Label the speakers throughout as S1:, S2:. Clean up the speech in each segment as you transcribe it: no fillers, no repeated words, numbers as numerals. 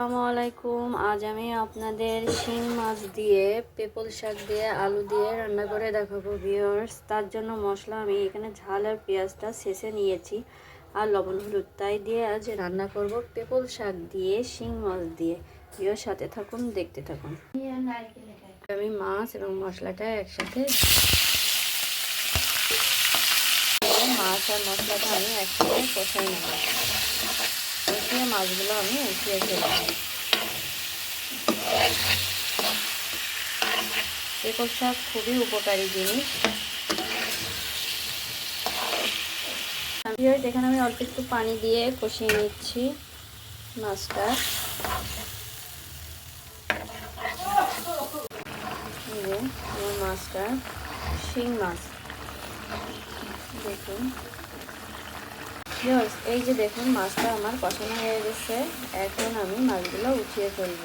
S1: আসসালামু আলাইকুম। আজ আমি আপনাদের শিং মাছ দিয়ে পেপল শাক দিয়ে আলু দিয়ে রান্না করে দেখাবো ভিউয়ার্স। তার জন্য মশলা আমি এখানে ঝাল আর পেঁয়াজটা শেষে নিয়েছি আর লবণ হলুদ তাই দিয়ে আজ রান্না করব পেপল শাক দিয়ে শিং মাছ দিয়ে। ভিউয়ার্স সাথে থাকুন, দেখতে থাকুন। আমি মাছ এবং মশলাটা একসাথে মাছ আর মশলাটা আমি একসাথে কষাই নেব। কষিয়ে মাছগুলো আমি উঠিয়ে ফেলব। পেপল শাক খুবই উপকারী জিনিস। এখানে আমি অল্প একটু পানি দিয়ে কষিয়ে নিচ্ছি মাছটা। আমার মাছটা শিং মাছ দেখুন। এই যে দেখুন মাছটা আমার কষানো হয়ে গেছে। এখন আমি মাছগুলো উঠিয়ে ফেলব।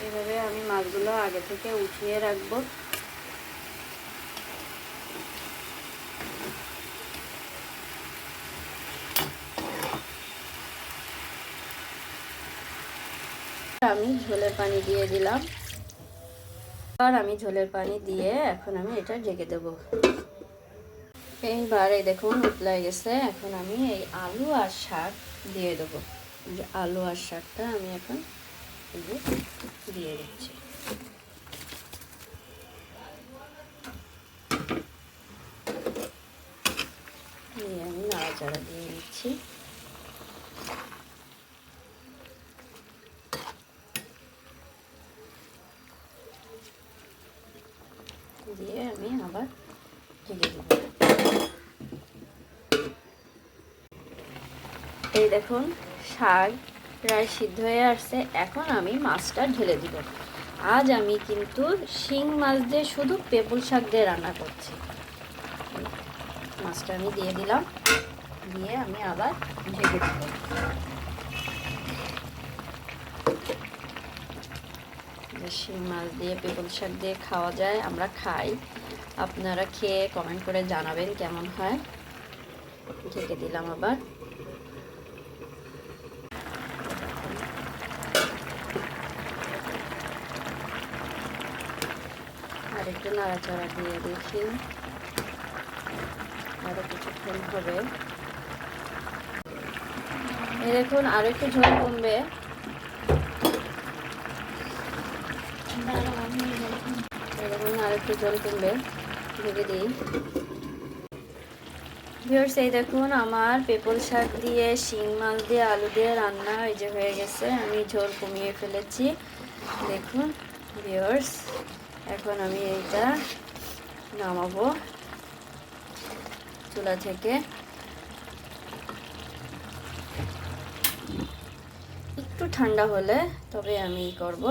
S1: এভাবে আমি মাছগুলো আগে থেকে উঠিয়ে রাখবো। আমি ঝোলের পানি দিয়ে দিলাম। আর আমি ঝোলের পানি দিয়ে এখন আমি এটা ঢেকে দেব। এইবার এই দেখুন উতলাই গেছে। এখন আমি এই আলু আর শাক দিয়ে দেবো। যে আলু আর শাকটা আমি এখন দিয়ে দিচ্ছি। আমি নাড়াচাড়া দিয়ে দিচ্ছি। দিয়ে আমি আবার ঢেকে দেব। এই দেখুন শাক প্রায় সিদ্ধ হয়ে আসছে। এখন আমি মাছটা ঢেলে দিব। আজ আমি কিন্তু শিং মাছ দিয়ে শুধু পেপল শাক দিয়ে রান্না করছি। মাছটা আমি দিয়ে দিলাম, দিয়ে আমি আবার ঢেকে দেব। শিং মাছ দিয়ে পেপল শাক দিয়ে খাওয়া যায়, আমরা খাই। আপনারা খেয়ে কমেন্ট করে জানাবেন কেমন হয়। ঢেকে দিলাম আবার। আর একটু নাড়াচাড়া দিয়ে দেখি আরো কিছুক্ষণ হবে। এই দেখুন আর একটু ঝোল কমবে। দেখুন আর একটু ঝোল কমবে, ঢেকে দিই। ভিউয়ার্স এই দেখুন আমার পেপল শাক দিয়ে শিং মাছ দিয়ে আলু দিয়ে রান্না এই যে হয়ে গেছে। আমি ঝোল কমিয়ে ফেলেছি দেখুন ভিউয়ার্স। এখন আমি এইটা নামাবো চুলা থেকে। একটু ঠান্ডা হলে তবে আমি করব।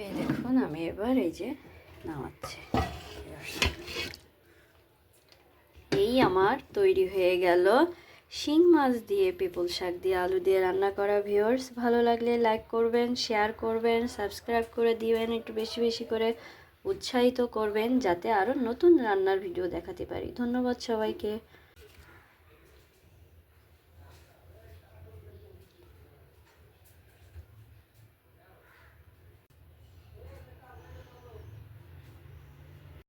S1: এই দেখুন আমি এবার এই যে নামাচ্ছি। এই আমার তৈরি হয়ে গেল শিং মাছ দিয়ে পেপল শাক দিয়ে আলু দিয়ে রান্না করা। ভিউয়ার্স ভালো লাগলে লাইক করবেন, শেয়ার করবেন, সাবস্ক্রাইব করে দিবেন, একটু বেশি বেশি করে উৎসাহিত করবেন যাতে আরও নতুন রান্নার ভিডিও দেখাতে পারি। ধন্যবাদ সবাইকে।